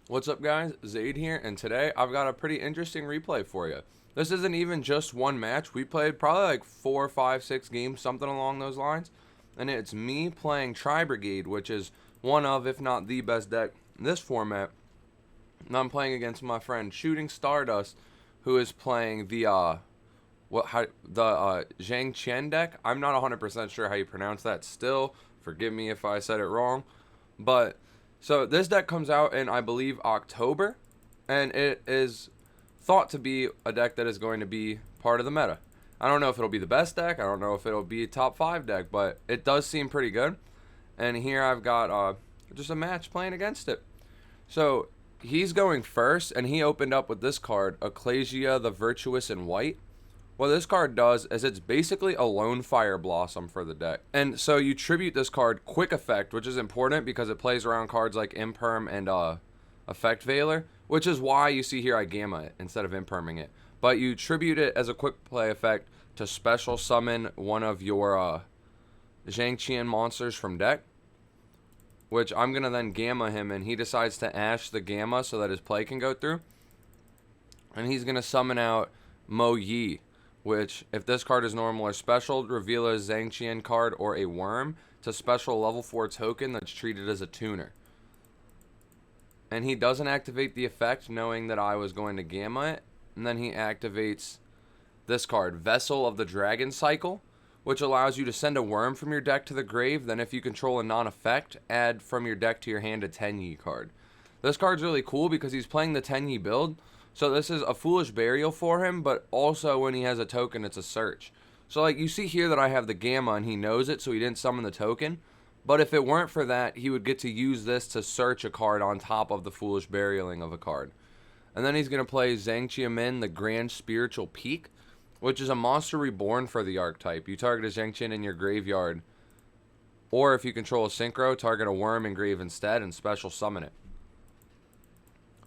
What's up, guys? Zaid here, and today I've got a pretty interesting replay for you. This isn't even just one match. We played probably like 4, 5, 6 games, something along those lines. And it's me playing Tri-Brigade, which is one of, if not the best deck in this format. And I'm playing against my friend Shooting Stardust, who is playing the Zhang-Chian deck. I'm not 100% sure how you pronounce that still. Forgive me if I said it wrong. But so this deck comes out in, I believe, October, and it is thought to be a deck that is going to be part of the meta. I don't know if it'll be the best deck. I don't know if it'll be a top 5 deck, but it does seem pretty good. And here I've got just a match playing against it. So he's going first, and he opened up with this card, XiangJian the Virtuous in white. What this card does is it's basically a lone fire blossom for the deck. And so you tribute this card quick effect, which is important because it plays around cards like Imperm and Effect Veiler, which is why you see here I Gamma it instead of Imperming it. But you tribute it as a quick play effect to special summon one of your Zhang-Chian monsters from deck, which I'm going to then Gamma him, and he decides to Ash the Gamma so that his play can go through. And he's going to summon out Mo Yi, which, if this card is normal or special, reveal a Zhang-Chian card or a worm to special level 4 token that's treated as a tuner. And he doesn't activate the effect knowing that I was going to Gamma it. And then he activates this card, Vessel of the Dragon Cycle, which allows you to send a worm from your deck to the grave. Then if you control a non-effect, add from your deck to your hand a Tenyi card. This card's really cool because he's playing the Tenyi build. So this is a Foolish Burial for him, but also when he has a token, it's a search. So like you see here that I have the Gamma and he knows it, so he didn't summon the token. But if it weren't for that, he would get to use this to search a card on top of the Foolish Burialing of a card. And then he's going to play Zhang-Chian the Grand Spiritual Peak, which is a monster reborn for the archetype. You target a Zhang-Chian in your graveyard, or if you control a Synchro, target a worm in grave instead and special summon it.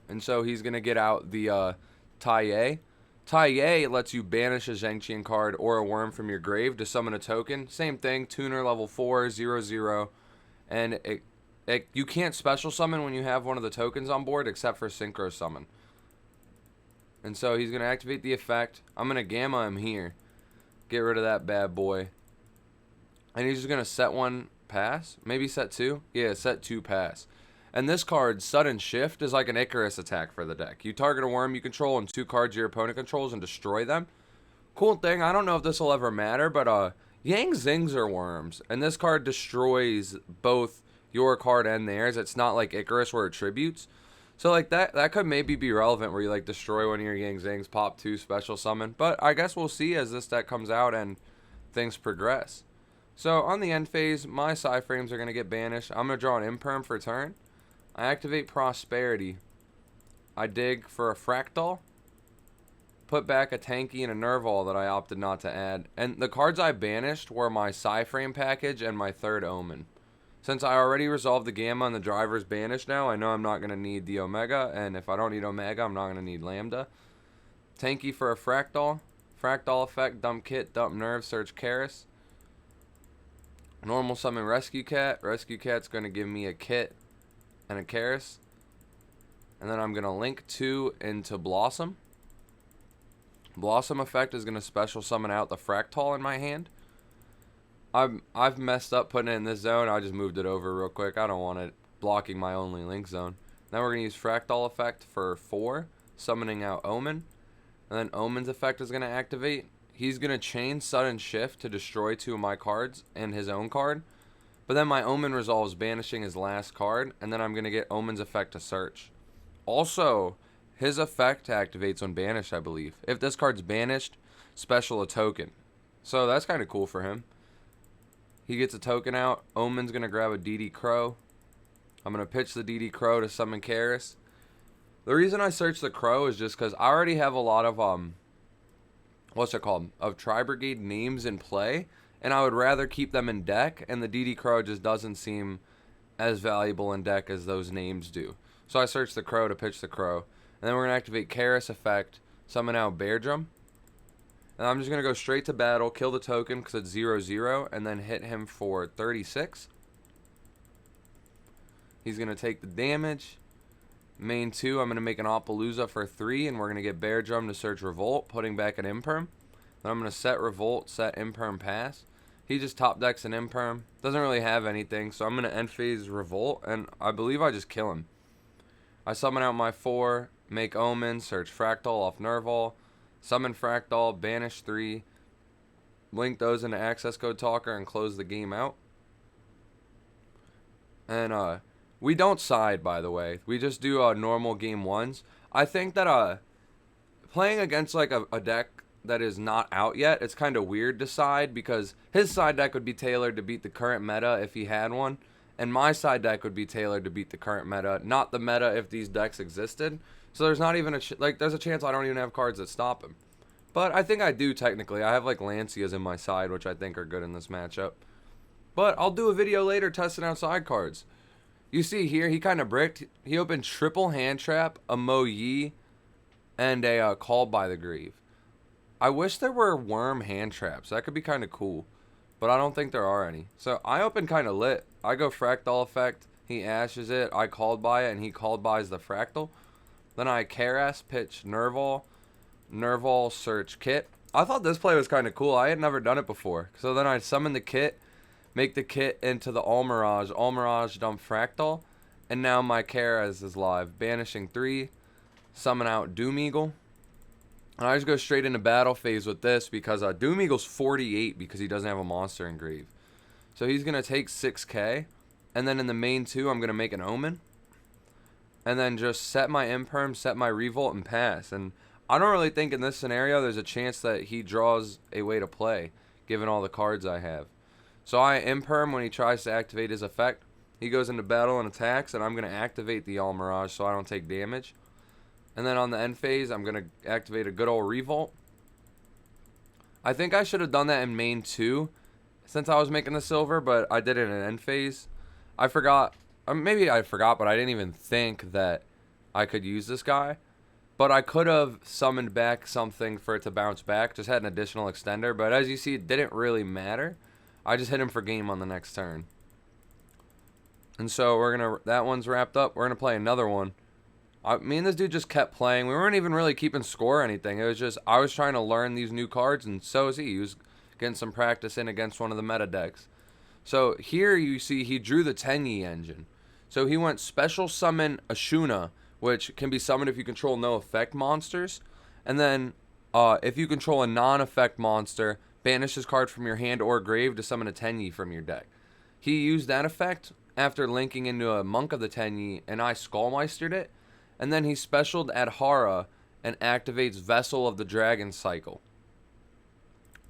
And so he's going to get out the Tenyi. Tenyi lets you banish a Zhang-Chian card or a worm from your grave to summon a token. Same thing, tuner level 4, 0/0. And you can't special summon when you have one of the tokens on board except for Synchro Summon. And so he's going to activate the effect. I'm going to Gamma him here. Get rid of that bad boy. And he's just going to set 1 pass. Maybe set 2? Yeah, set 2 pass. And this card, Sudden Shift, is like an Icarus attack for the deck. You target a worm you control and 2 cards your opponent controls and destroy them. Cool thing, I don't know if this will ever matter, but Yang Zings are worms. And this card destroys both your card and theirs. It's not like Icarus where it tributes. So like that could maybe be relevant where you like destroy one of your Yang Zings, pop 2, special summon. But I guess we'll see as this deck comes out and things progress. So on the end phase, my side frames are going to get banished. I'm going to draw an Imperm for turn. I activate Prosperity. I dig for a Fractal. Put back a Tenyi and a Nerval that I opted not to add. And the cards I banished were my Psy-Frame package and my 3rd Omen. Since I already resolved the Gamma and the driver's banished now, I know I'm not going to need the Omega. And if I don't need Omega, I'm not going to need Lambda. Tenyi for a Fractal. Fractal effect, dump Kit, dump Nerve, search Karis. Normal summon Rescue Cat. Rescue Cat's going to give me a Kit and a Karis. And then I'm going to link 2 into Blossom. Blossom effect is going to special summon out the Fractal in my hand. I've messed up putting it in this zone. I just moved it over real quick. I don't want it blocking my only link zone. Then we're going to use Fractal effect for 4, summoning out Omen. And then Omen's effect is going to activate. He's going to chain Sudden Shift to destroy 2 of my cards and his own card. But then my Omen resolves banishing his last card, and then I'm going to get Omen's effect to search. Also, his effect activates when banished, I believe. If this card's banished, special a token. So that's kind of cool for him. He gets a token out. Omen's going to grab a DD Crow. I'm going to pitch the DD Crow to summon Karis. The reason I search the Crow is just because I already have a lot of, of Tri-Brigade names in play. And I would rather keep them in deck, and the DD Crow just doesn't seem as valuable in deck as those names do. So I search the Crow to pitch the Crow. And then we're going to activate Karis effect, summon out Bear Drum. And I'm just going to go straight to battle, kill the token because it's 0/0, and then hit him for 36. He's going to take the damage. Main 2, I'm going to make an Appaloosa for 3, and we're going to get Bear Drum to search Revolt, putting back an Imperm. Then I'm going to set Revolt, set Imperm pass. He just top decks an Imperm. Doesn't really have anything, so I'm going to end phase Revolt, and I believe I just kill him. I summon out my 4, make Omen, search Fractal off Nerval, summon Fractal, banish 3, link those into Access Code Talker, and close the game out. And we don't side, by the way. We just do normal game 1s. I think that playing against like a deck that is not out yet, it's kind of weird to side, because his side deck would be tailored to beat the current meta if he had one, and my side deck would be tailored to beat the current meta, not the meta if these decks existed. So there's not even there's a chance I don't even have cards that stop him. But I think I do technically. I have like Lancias in my side, which I think are good in this matchup. But I'll do a video later testing out side cards. You see here, he kind of bricked. He opened triple hand trap, a Mo Yi, and a Called by the Grieve. I wish there were worm hand traps. That could be kind of cool. But I don't think there are any. So I open kind of lit. I go Fractal effect. He ashes it. I called by it, and he called buys the Fractal. Then I Karas pitch Nerval. Nerval search Kit. I thought this play was kind of cool. I had never done it before. So then I summon the Kit. Make the Kit into the Almirage. Almirage dump Fractal. And now my Karas is live. Banishing 3. Summon out Doom Eagle. And I just go straight into battle phase with this because Doom Eagle's 48 because he doesn't have a monster engrave. So he's going to take 6k. And then in the main 2, I'm going to make an Omen. And then just set my Imperm, set my Revolt, and pass. And I don't really think in this scenario there's a chance that he draws a way to play, given all the cards I have. So I Imperm when he tries to activate his effect. He goes into battle and attacks, and I'm going to activate the Almirage so I don't take damage. And then on the end phase, I'm going to activate a good old Revolt. I think I should have done that in main 2 since I was making the silver, but I did it in end phase. I forgot. Maybe I forgot, but I didn't even think that I could use this guy. But I could have summoned back something for it to bounce back. Just had an additional extender. But as you see, it didn't really matter. I just hit him for game on the next turn. And so that one's wrapped up. We're going to play another one. Me and this dude just kept playing. We weren't even really keeping score or anything. It was just, I was trying to learn these new cards, and so is he. He was getting some practice in against one of the meta decks. So here you see he drew the Tenyi engine. So he went special summon Ashuna, which can be summoned if you control no effect monsters. And then if you control a non-effect monster, banish this card from your hand or grave to summon a Tenyi from your deck. He used that effect after linking into a Monk of the Tenyi, and I Skullmeistered it. And then he specialed Adhara and activates Vessel of the Dragon cycle.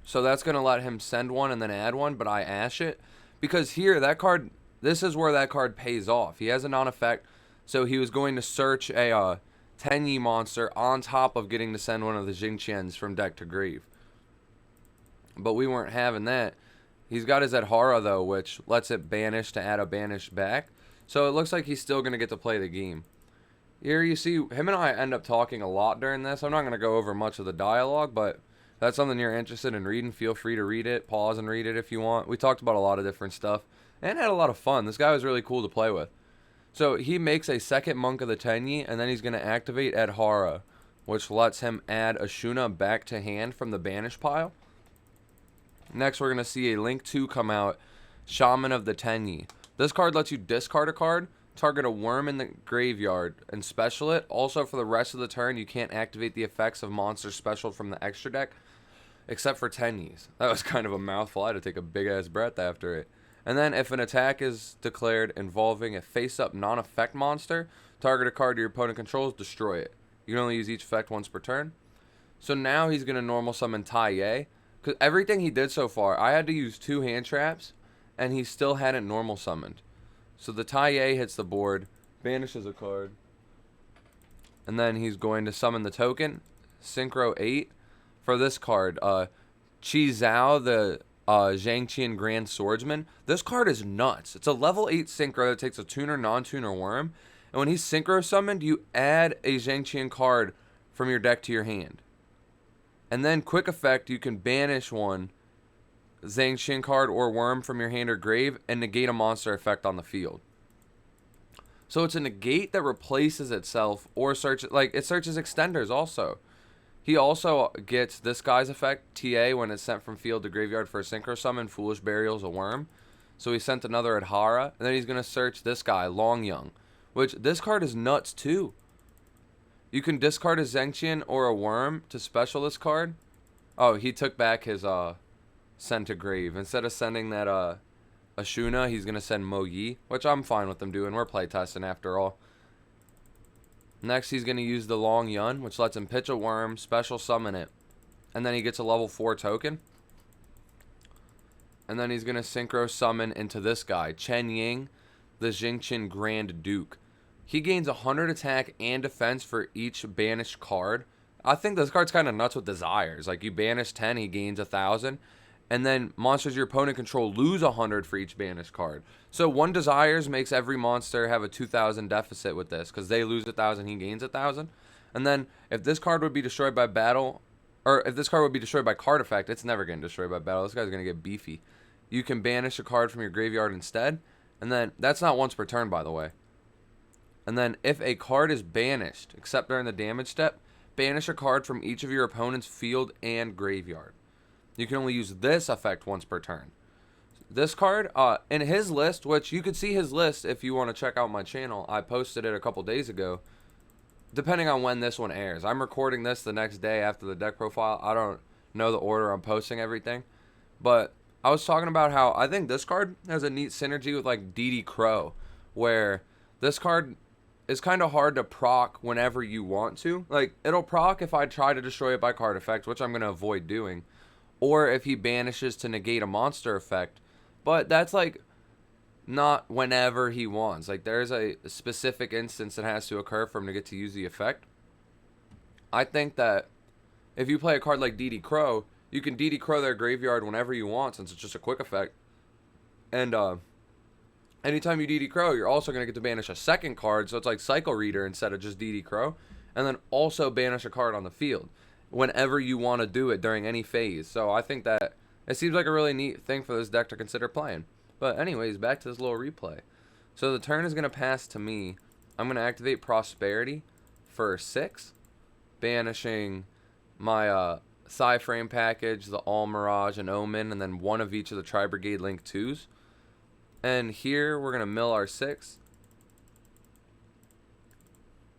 So that's going to let him send one and then add one, but I ash it. Because here, that card, this is where that card pays off. He has a non-effect, so he was going to search a Tenyi monster on top of getting to send one of the XiangJians from deck to grave. But we weren't having that. He's got his Adhara, though, which lets it banish to add a banish back. So it looks like he's still going to get to play the game. Here you see, him and I end up talking a lot during this. I'm not going to go over much of the dialogue, but if that's something you're interested in reading, feel free to read it. Pause and read it if you want. We talked about a lot of different stuff and had a lot of fun. This guy was really cool to play with. So he makes a second Monk of the Tenyi, and then he's going to activate Adhara, which lets him add Ashuna back to hand from the banish pile. Next, we're going to see a Link 2 come out, Shaman of the Tenyi. This card lets you discard a card, target a worm in the graveyard, and special it. Also, for the rest of the turn, you can't activate the effects of monsters special from the extra deck, except for Tenyis. That was kind of a mouthful. I had to take a big-ass breath after it. And then, if an attack is declared involving a face-up non-effect monster, target a card your opponent controls, destroy it. You can only use each effect once per turn. So now he's going to normal summon Tai. Because everything he did so far, I had to use 2 hand traps, and he still hadn't normal summoned. So the Tai hits the board, banishes a card, and then he's going to summon the token, Synchro 8, for this card, Chi Zhao, the Zhang-Chian Grand Swordsman. This card is nuts. It's a level 8 Synchro that takes a tuner, non-tuner worm, and when he's Synchro summoned, you add a Zhang-Chian card from your deck to your hand. And then, quick effect, you can banish one Zhang-Chian card or worm from your hand or grave and negate a monster effect on the field. So it's a negate that replaces itself or searches, like, it searches extenders also. He also gets this guy's effect, TA, when it's sent from field to graveyard for a synchro summon. Foolish Burial's a worm. So he sent another Adhara. And then he's going to search this guy, Long Young. Which, this card is nuts too. You can discard a Zhang-Chian or a worm to special this card. Oh, he took back his send to grave. Instead of sending that Ashuna, he's going to send Mo Yi. Which I'm fine with him doing. We're playtesting after all. Next, he's going to use the Long Yun, which lets him pitch a worm, special summon it. And then he gets a level 4 token. And then he's going to synchro summon into this guy, Chen Ying, the Xingqian Grand Duke. He gains 100 attack and defense for each banished card. I think this card's kind of nuts with desires. Like, you banish 10, he gains 1,000. And then monsters your opponent control lose 100 for each banished card. So 1 desires makes every monster have a 2,000 deficit with this, because they lose 1,000, he gains 1,000. And then if this card would be destroyed by battle, or if this card would be destroyed by card effect, it's never getting destroyed by battle. This guy's going to get beefy. You can banish a card from your graveyard instead. And then, that's not once per turn, by the way. And then if a card is banished, except during the damage step, banish a card from each of your opponent's field and graveyard. You can only use this effect once per turn. This card, in his list, which you could see his list if you want to check out my channel. I posted it a couple days ago. Depending on when this one airs. I'm recording this the next day after the deck profile. I don't know the order I'm posting everything. But I was talking about how I think this card has a neat synergy with like DD Crow. Where this card is kind of hard to proc whenever you want to. Like, it'll proc if I try to destroy it by card effect, which I'm going to avoid doing. Or if he banishes to negate a monster effect. But that's like not whenever he wants. Like, there's a specific instance that has to occur for him to get to use the effect. I think that if you play a card like DD Crow, you can DD Crow their graveyard whenever you want, since it's just a quick effect. And anytime you DD Crow, you're also going to get to banish a second card, so it's like Cycle Reader instead of just DD Crow. And then also banish a card on the field whenever you want to do it during any phase. So I think that it seems like a really neat thing for this deck to consider playing. But anyways, back to this little replay. So the turn is going to pass to me. I'm going to activate Prosperity for 6, banishing my Psy-Frame package, the All Mirage, and Omen, and then 1 of each of the Tri-Brigade Link 2s. And here we're going to mill our 6.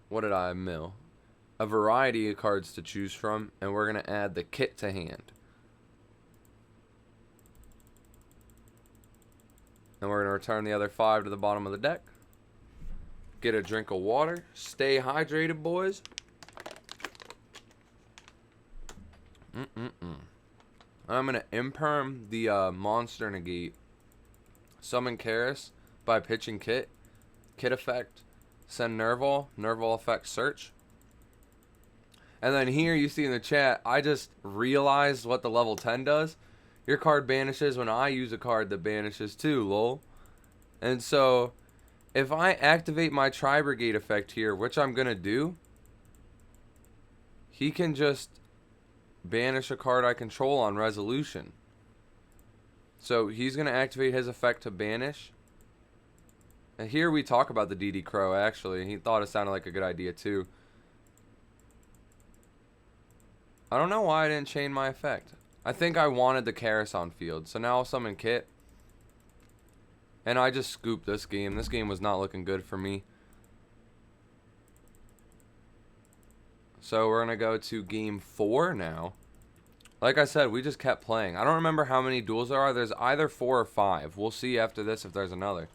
What did I mill? A variety of cards to choose from, and we're going to add the kit to hand. And we're going to return the other 5 to the bottom of the deck. Get a drink of water. Stay hydrated, boys. I'm going to imperm the monster negate. Summon Karis by pitching kit. Kit effect. Send Nerval. Nerval effect search. And then here you see in the chat, I just realized what the level 10 does. Your card banishes when I use a card that banishes too, lol. And so, if I activate my Tri-Brigade effect here, which I'm going to do, he can just banish a card I control on resolution. So, he's going to activate his effect to banish. And here we talk about the DD Crow, actually. He thought it sounded like a good idea, too. I don't know why I didn't chain my effect. I think I wanted the Karis on field. So now I'll summon Kit. And I just scooped this game. This game was not looking good for me. So we're going to go to game 4 now. Like I said, we just kept playing. I don't remember how many duels there are. There's either 4 or 5. We'll see after this if there's another.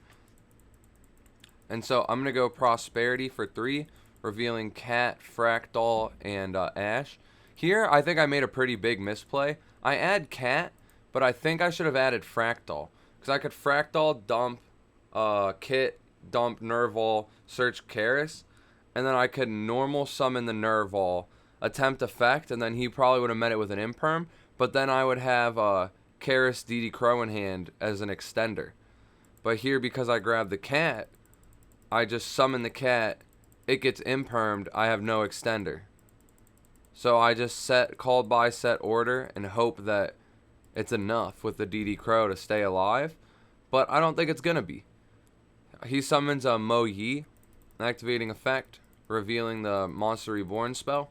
And so I'm going to go Prosperity for 3. Revealing Cat, Fractal, and Ash. Here, I think I made a pretty big misplay. I add Cat, but I think I should have added Fractal. Because I could Fractal, dump Kit, dump Nerval, search Karis. And then I could normal summon the Nerval, attempt effect, and then he probably would have met it with an imperm. But then I would have Karis DD Crow in hand as an extender. But here, because I grabbed the Cat, I just summon the Cat. It gets impermed. I have no extender. So I just called by set order and hope that it's enough with the DD Crow to stay alive. But I don't think it's going to be. He summons a Mo Yi. activating effect, revealing the Monster Reborn spell,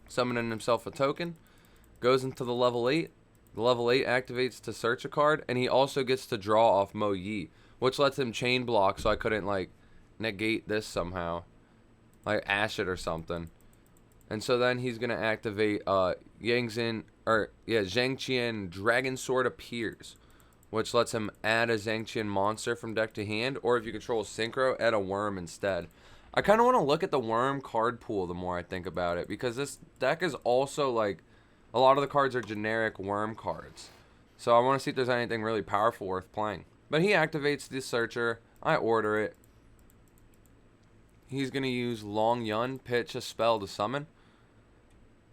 summoning himself a token, goes into the level 8. The level 8 activates to search a card, and he also gets to draw off Mo Yi, which lets him chain block so I couldn't, like, negate this somehow. Like, ash it or something. And so then he's going to activate Zhang-Chian Dragon Sword appears, which lets him add a Zhang-Chian monster from deck to hand, or if you control Synchro, add a worm instead. I kind of want to look at the worm card pool the more I think about it, because this deck is also, like, a lot of the cards are generic worm cards. So I want to see if there's anything really powerful worth playing. But he activates the searcher. I order it. He's going to use XiangJian, pitch a spell to summon.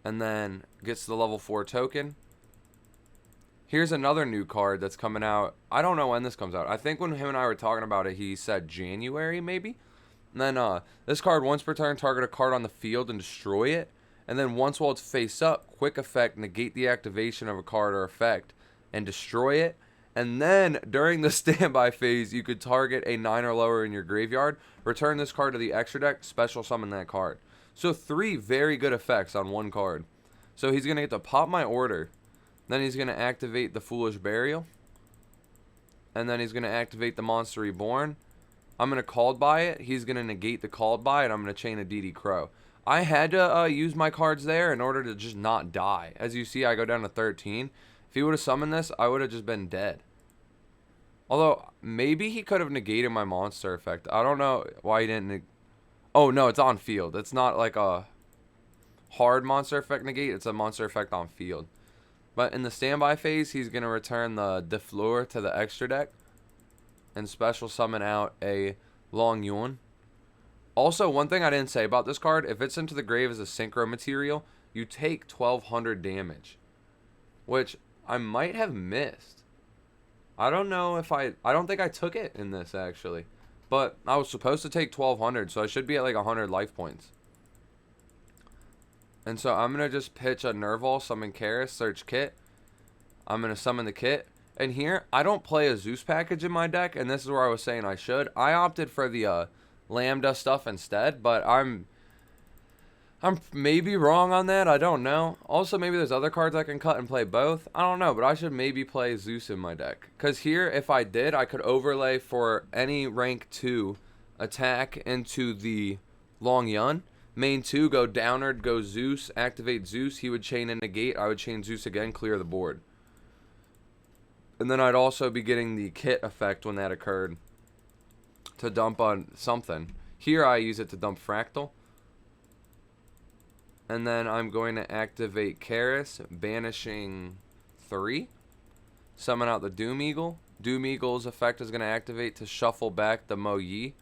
And then gets the level 4 token. Here's another new card that's coming out. I don't know when this comes out. I think when him and I were talking about it, he said January maybe. And then this card, once per turn, target a card on the field and destroy it. And then once while it's face up, quick effect, negate the activation of a card or effect and destroy it. And then during the standby phase, you could target a 9 or lower in your graveyard, return this card to the extra deck, special summon that card. So 3 very good effects on one card. So he's going to get to pop my order. Then he's going to activate the Foolish Burial. And then he's going to activate the Monster Reborn. I'm going to Called by it. He's going to negate the Called by it. I'm going to chain a DD Crow. I had to use my cards there in order to just not die. As you see, I go down to 13. If he would have summoned this, I would have just been dead. Although, maybe he could have negated my monster effect. I don't know why he didn't. Oh, no, it's on field. It's not like a hard monster effect negate. It's a monster effect on field. But in the standby phase, he's going to return the Defleur to the extra deck. And special summon out a XiangJian. Also, one thing I didn't say about this card, if it's into the grave as a synchro material, you take 1200 damage. Which I might have missed. I don't know if I don't think I took it in this, actually. But I was supposed to take 1200, so I should be at like 100 life points. And so I'm going to just pitch a Nerval, summon Karis, search Kit. I'm going to summon the Kit. And here, I don't play a Zeus package in my deck, and this is where I was saying I should. I opted for the Lambda stuff instead, but I'm maybe wrong on that. I don't know. Also, maybe there's other cards I can cut and play both. I don't know, but I should maybe play Zeus in my deck. Because here, if I did, I could overlay for any rank 2 attack into the XiangJian. Main 2, go downward, go Zeus, activate Zeus. He would chain in negate. I would chain Zeus again, clear the board. And then I'd also be getting the Kit effect when that occurred to dump on something. Here I use it to dump Fractal. And then I'm going to activate Karis, banishing 3. Summon out the Doom Eagle. Doom Eagle's effect is going to activate to shuffle back the Mo Yi.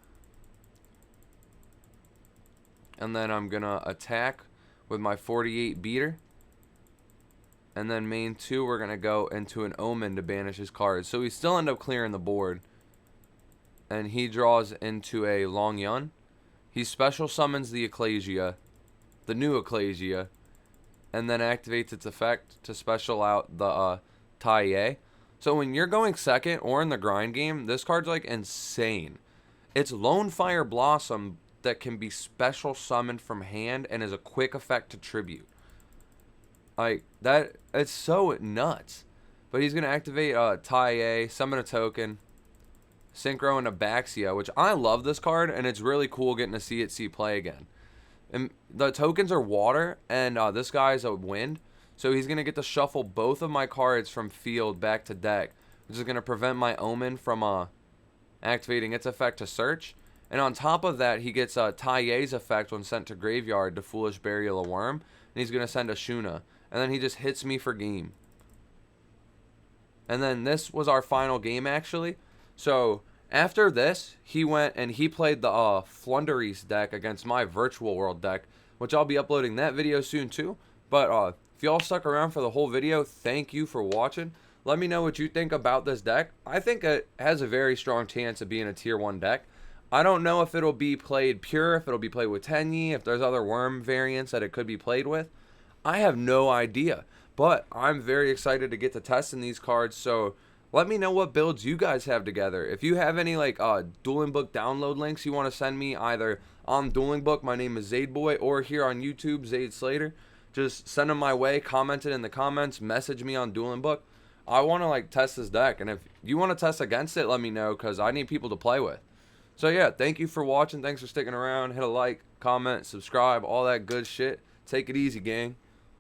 And then I'm going to attack with my 48 beater. And then main 2, we're going to go into an Omen to banish his cards. So we still end up clearing the board. And he draws into a XiangJian. He special summons the Ecclesia, the new Ecclesia, and then activates its effect to special out the Tenyi. So when you're going second or in the grind game, this card's like insane. It's Lone Fire Blossom that can be special summoned from hand and is a quick effect to tribute. Like, that, it's so nuts. But he's going to activate Tenyi, summon a token, Synchro and Abaxia, which I love this card, and it's really cool getting to see it play again. And the tokens are water, and this guy's a wind, so he's going to get to shuffle both of my cards from field back to deck, which is going to prevent my Omen from activating its effect to search. And on top of that, he gets Tenyi's effect when sent to graveyard to Foolish Burial a Worm, and he's going to send a Shuna. And then he just hits me for game. And then this was our final game, actually. So after this, he went and he played the Flunderies deck against my Virtual World deck, which I'll be uploading that video soon too. But if y'all stuck around for the whole video, thank you for watching. Let me know what you think about this deck. I think it has a very strong chance of being a tier 1 deck. I don't know if it'll be played pure, if it'll be played with Tenyi, if there's other worm variants that it could be played with. I have no idea, but I'm very excited to get to testing these cards, so let me know what builds you guys have together. If you have any like Dueling Book download links you want to send me either on Dueling Book, my name is Zadeboy, or here on YouTube, Zade Slater, just send them my way, comment it in the comments, message me on Dueling Book. I want to like test this deck, and if you want to test against it, let me know, because I need people to play with. So yeah, thank you for watching. Thanks for sticking around. Hit a like, comment, subscribe, all that good shit. Take it easy, gang.